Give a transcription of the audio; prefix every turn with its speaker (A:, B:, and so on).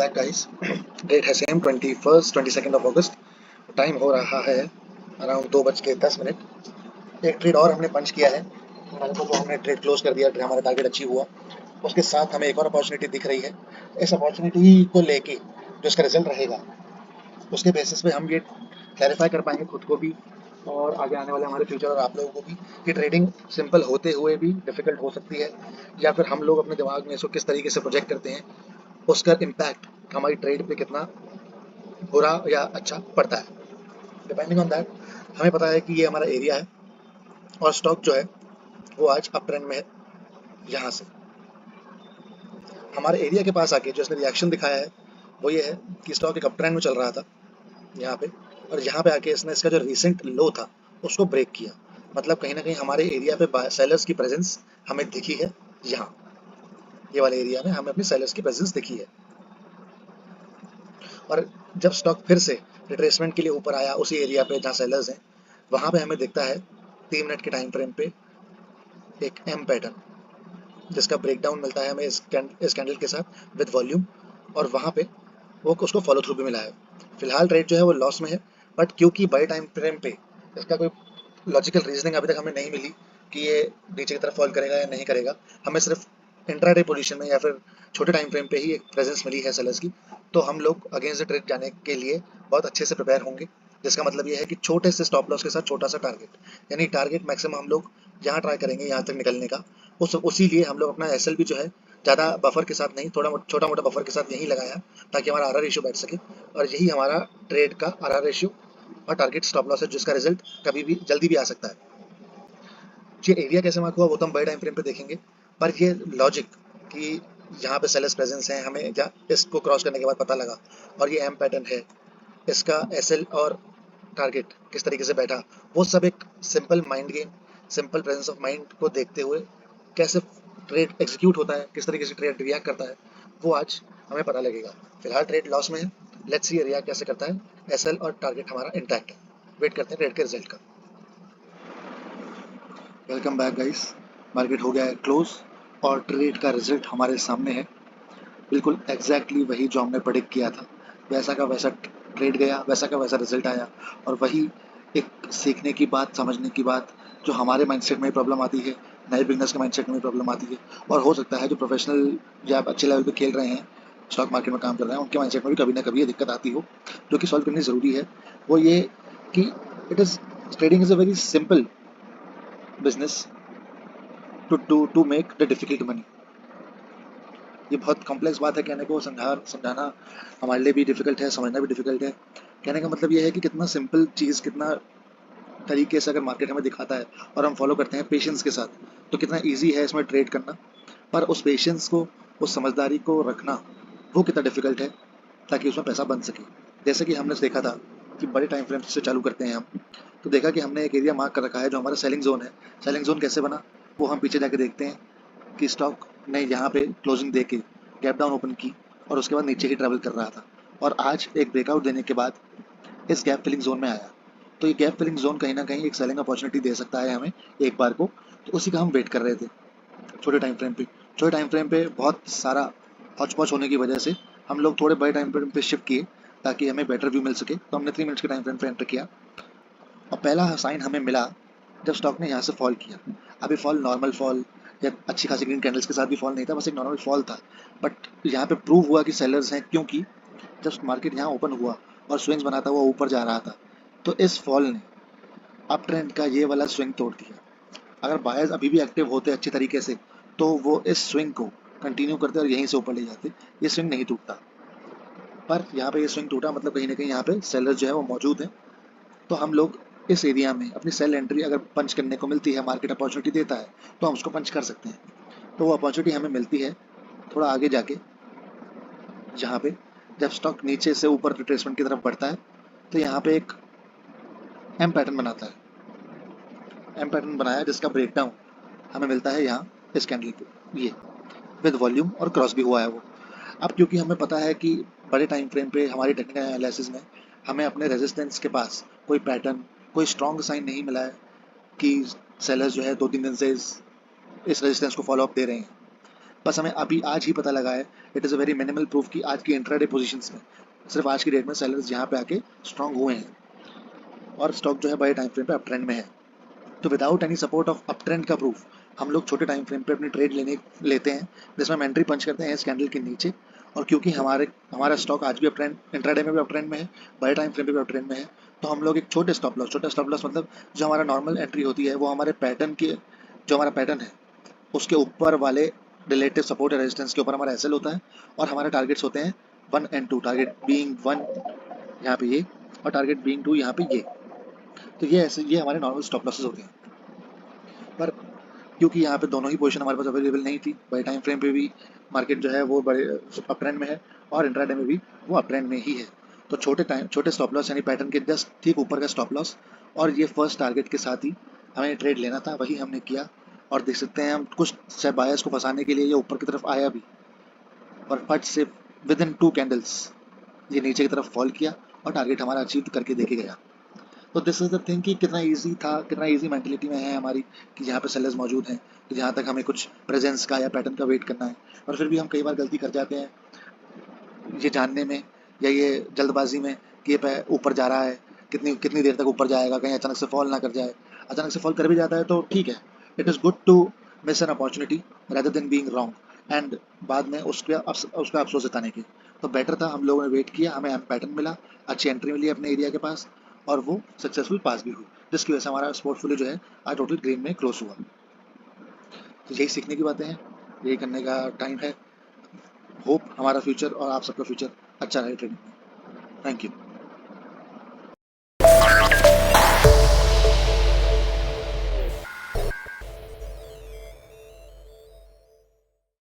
A: Back guys. Date है same 22nd of August. Time हो रहा है अराउंड 2:10। एक ट्रेड और हमने पंच किया है, हमारे को तो हमने ट्रेड क्लोज कर दिया, हमारा टारगेट अचीव हुआ। उसके साथ हमें एक और अपॉर्चुनिटी दिख रही है। इस अपॉर्चुनिटी को लेके जो इसका रिजल्ट रहेगा उसके बेसिस पे हम ये क्लैरिफाई कर पाएंगे खुद को भी और आगे आने वाले हमारे फ्यूचर और आप लोगों को भी कि ट्रेडिंग सिंपल होते हुए भी डिफिकल्ट हो सकती है, या फिर हम लोग अपने दिमाग में इसको किस तरीके से प्रोजेक्ट करते हैं, उसका इम्पैक्ट हमारी ट्रेड पे कितना बुरा या अच्छा पड़ता है। डिपेंडिंग ऑन दैट हमें पता है कि ये हमारा एरिया है और स्टॉक जो है वो आज अप ट्रेंड में है। यहाँ से हमारे एरिया के पास आके जो इसने रिएक्शन दिखाया है वो ये है कि स्टॉक एक अप ट्रेंड में चल रहा था यहाँ पे, और यहाँ पे आके इसने इसका जो रिसेंट लो था उसको ब्रेक किया। मतलब कहीं ना कहीं हमारे एरिया पे सेलर्स की प्रेजेंस हमें दिखी है। यहाँ ये वाले एरिया में हमें अपनी सेलर्स की प्रेजेंस दिखी है, और जब स्टॉक फिर से रिट्रेसमेंट के लिए ऊपर आया उसी एरिया पे जहाँ सेलर्स हैं, वहाँ पे हमें दिखता है 3 मिनट के टाइम फ्रेम पे एक एम पैटर्न जिसका ब्रेकडाउन मिलता है हमें इस कैंडल के साथ विद वॉल्यूम, और वहाँ पे वो उसको फॉलो थ्रू भी मिला है। फिलहाल ट्रेड जो है वो लॉस में है, बट क्योंकि बड़े टाइम फ्रेम पे इसका कोई लॉजिकल रीजनिंग अभी तक हमें नहीं मिली कि ये नीचे की तरफ फॉल करेगा या नहीं करेगा, हमें सिर्फ इंट्राडे पोजीशन में या फिर छोटे टाइम फ्रेम पे ही एक प्रेजेंस मिली है सेलर्स की, तो हम लोग अगेंस्ट द ट्रेड जाने के लिए बहुत अच्छे से प्रिपेयर होंगे। जिसका मतलब ये है कि छोटे से स्टॉप लॉस के साथ छोटा सा टारगेट, यानी टारगेट मैक्सिमम हम लोग यहाँ ट्राई करेंगे यहाँ तक निकलने का। उसी लिए हम लोग अपना एसएल भी जो है ज़्यादा बफर के साथ नहीं, थोड़ा छोटा मोटा बफर के साथ यहीं लगाया ताकि हमारा आरआर रेशियो बैठ सके, और यही हमारा ट्रेड का आरआर रेशियो और टारगेट स्टॉप लॉस है जिसका रिजल्ट कभी भी जल्दी भी आ सकता है। ये एरिया कैसे मार्क हुआ वो तो हम बड़े टाइम फ्रेम पे देखेंगे, पर ये लॉजिक कि यहाँ पे सेलर्स प्रेजेंस है हमें इसको क्रॉस करने के बाद पता लगा, और ये एम पैटर्न है, इसका एसएल और टारगेट किस तरीके से बैठा, वो सब एक simple mind game, simple presence of mind को देखते हुए कैसे ट्रेड एग्जीक्यूट होता है, किस तरीके से ट्रेड रिएक्ट करता है, वो आज हमें पता लगेगा। फिलहाल ट्रेड लॉस में है, लेट्स सी रिएक्ट कैसे करता है। एसएल और टारगेट हमारा इंटैक्ट है, वेट करते हैं ट्रेड के रिजल्ट का। Welcome back guys. मार्केट हो गया है क्लोज और ट्रेड का रिजल्ट हमारे सामने है। बिल्कुल एग्जैक्टली वही जो हमने प्रेडिक्ट किया था, वैसा का वैसा ट्रेड गया, वैसा का वैसा रिजल्ट आया। और वही एक सीखने की बात, समझने की बात, जो हमारे माइंडसेट में प्रॉब्लम आती है, नए बिजनेस के माइंडसेट में प्रॉब्लम आती है, और हो सकता है जो प्रोफेशनल या आप अच्छे लेवल पे खेल रहे हैं, स्टॉक मार्केट में काम कर रहे हैं, उनके माइंडसेट में भी कभी ना कभी ये दिक्कत आती हो, जो कि सॉल्व करनी ज़रूरी है। वो ये कि it is trading is a very simple business to make the difficult money. ये बहुत कॉम्प्लेक्स बात है, कहने को समझाना हमारे लिए भी डिफिकल्ट है, समझना भी डिफिकल्ट है। कहने का मतलब ये है कि कितना सिंपल चीज़, कितना तरीके से अगर मार्केट हमें दिखाता है और हम फॉलो करते हैं पेशेंस के साथ, तो कितना ईजी है इसमें ट्रेड करना। पर उस पेशेंस को, उस समझदारी को रखना, वो कितना डिफिकल्ट है ताकि उसमें पैसा बन सके। जैसे कि हमने देखा था कि बड़े टाइम फ्रेम से चालू करते हैं हम, तो देखा कि हमने एक एरिया मार्क कर रखा है जो हमारा सेलिंग जोन है। सेलिंग जोन कैसे बना वो हम पीछे जाके देखते हैं कि स्टॉक ने यहाँ पे क्लोजिंग दे के गैप डाउन ओपन की और उसके बाद नीचे ही ट्रैवल कर रहा था, और आज एक ब्रेकआउट देने के बाद इस गैप फिलिंग जोन में आया। तो ये गैप फिलिंग जोन कहीं ना कहीं एक सेलिंग अपॉर्चुनिटी दे सकता है हमें एक बार को, तो उसी का हम वेट कर रहे थे। छोटे टाइम फ्रेम पे बहुत सारा हौच पौच होने की वजह से हम लोग थोड़े बड़े टाइम फ्रेम पे शिफ्ट किए ताकि हमें बेटर व्यू मिल सके, तो हमने 3 मिनट्स के टाइम फ्रेम पे एंटर किया। और पहला साइन हमें मिला जब स्टॉक ने यहाँ से फॉल किया। अभी फॉल नॉर्मल फॉल या अच्छी खासी ग्रीन कैंडल्स के साथ भी फॉल नहीं था, बस एक नॉर्मल फॉल था। बट यहाँ पे प्रूव हुआ कि सेलर्स हैं, क्योंकि जब मार्केट यहाँ ओपन हुआ और स्विंग्स बनाता हुआ ऊपर जा रहा था, तो इस फॉल ने अप ट्रेंड का ये वाला स्विंग तोड़ दिया। अगर बायर्स अभी भी एक्टिव होते अच्छे तरीके से तो वो इस स्विंग को कंटिन्यू करते और यहीं से ऊपर ले जाते, ये स्विंग नहीं टूटता। पर यहाँ पे ये स्विंग टूटा, मतलब कहीं ना कहीं यहाँ पे सेलर्स जो है वो मौजूद हैं। तो हम लोग इस एरिया में अपनी सेल एंट्री अगर पंच करने को मिलती है, मार्केट अपॉर्चुनिटी देता है, तो हम उसको पंच कर सकते हैं। तो वो अपॉर्चुनिटी हमें मिलती है थोड़ा आगे जाके, जहाँ पे जब स्टॉक नीचे से ऊपर रिट्रेसमेंट की तरफ बढ़ता है, तो यहाँ पे एक एम पैटर्न बनाता है। एम पैटर्न बनाया जिसका ब्रेकडाउन हमें मिलता है यहाँ इस कैंडल पे, ये विद वॉल्यूम और क्रॉस भी हुआ है वो। अब क्योंकि हमें पता है कि बड़े टाइम फ्रेम पे हमारी टेक्निकल एनालिसिस में हमें अपने रेजिस्टेंस के पास कोई पैटर्न, कोई स्ट्रॉन्ग साइन नहीं मिला है कि सेलर्स जो है 2-3 दिन से इस रेजिस्टेंस को फॉलो अप दे रहे हैं। बस हमें अभी आज ही पता लगा है, it is a very minimal proof कि आज की इंट्राडे पोजीशंस में सिर्फ आज की डेट में सेलर्स यहाँ पे आके स्ट्रांग हुए हैं और स्टॉक जो है बड़े टाइम फ्रेम पे अप ट्रेंड में है। तो without any support of up trend का प्रूफ हम लोग छोटे टाइम फ्रेम पे अपनी ट्रेड लेते हैं, जिसमें हम एंट्री पंच करते हैं इस कैंडल के नीचे। और क्योंकि हमारा स्टॉक आज भी अप ट्रेंड, इंट्राडे में भी अप ट्रेंड में है, बड़े टाइम फ्रेम पे भी अप ट्रेंड में है, तो हम लोग एक छोटा स्टॉप लॉस मतलब जो हमारा नॉर्मल एंट्री होती है वो हमारे पैटर्न के, जो हमारा पैटर्न है उसके ऊपर वाले रिलेटिव सपोर्ट या रेजिस्टेंस के ऊपर हमारा एसएल होता है, और हमारे टारगेट्स होते हैं 1 and 2, टारगेट बीइंग 1 यहाँ पे ये, और टारगेट बीइंग 2 यहाँ पे ये। तो ये हमारे नॉर्मल स्टॉप लॉसेस होते हैं। पर क्योंकि यहाँ पे दोनों ही पोजीशन हमारे पास अवेलेबल नहीं थी, बड़े टाइम फ्रेम पे भी मार्केट जो है वो बड़े अप ट्रेंड में है और इंट्राडे में भी वो अप ट्रेंड में ही है, तो छोटे स्टॉप लॉस यानी पैटर्न के जस्ट ठीक ऊपर का स्टॉप लॉस और ये फर्स्ट टारगेट के साथ ही हमें ट्रेड लेना था, वही हमने किया। और देख सकते हैं हम कुछ से बायर्स को फंसाने के लिए ये ऊपर की तरफ आया भी, और फट से विद इन 2 कैंडल्स ये नीचे की तरफ फॉल किया और टारगेट हमारा अचीव करके देके गया। तो दिस इज द थिंग कि कितना इजी था, कितना इजी मेंटेलिटी में है हमारी कि जहाँ पे सेलर्स मौजूद हैं, कि जहाँ तक हमें कुछ प्रेजेंस का या पैटर्न का वेट करना है। और फिर भी हम कई बार गलती कर जाते हैं ये जानने में या ये जल्दबाजी में कि ये ऊपर जा रहा है, कितनी कितनी देर तक ऊपर जाएगा, कहीं अचानक से फॉल ना कर जाए। अचानक से फॉल कर भी जाता है तो ठीक है, it is good to miss an opportunity rather than being wrong and बाद में उसका अफसोस जताने के। तो बेटर था हम लोगों ने वेट किया, हमें पैटर्न मिला, अच्छी एंट्री मिली अपने एरिया के पास और वो सक्सेसफुल पास भी हुई, जिसकी वजह से हमारा पोर्टफोलियो जो है आज टोटल ग्रीन में क्लोज हुआ। तो यही सीखने की बातें हैं, यही करने का टाइम है। होप हमारा फ्यूचर और आप सबका फ्यूचर अच्छा रहे ट्रेडिंग में। Thank you.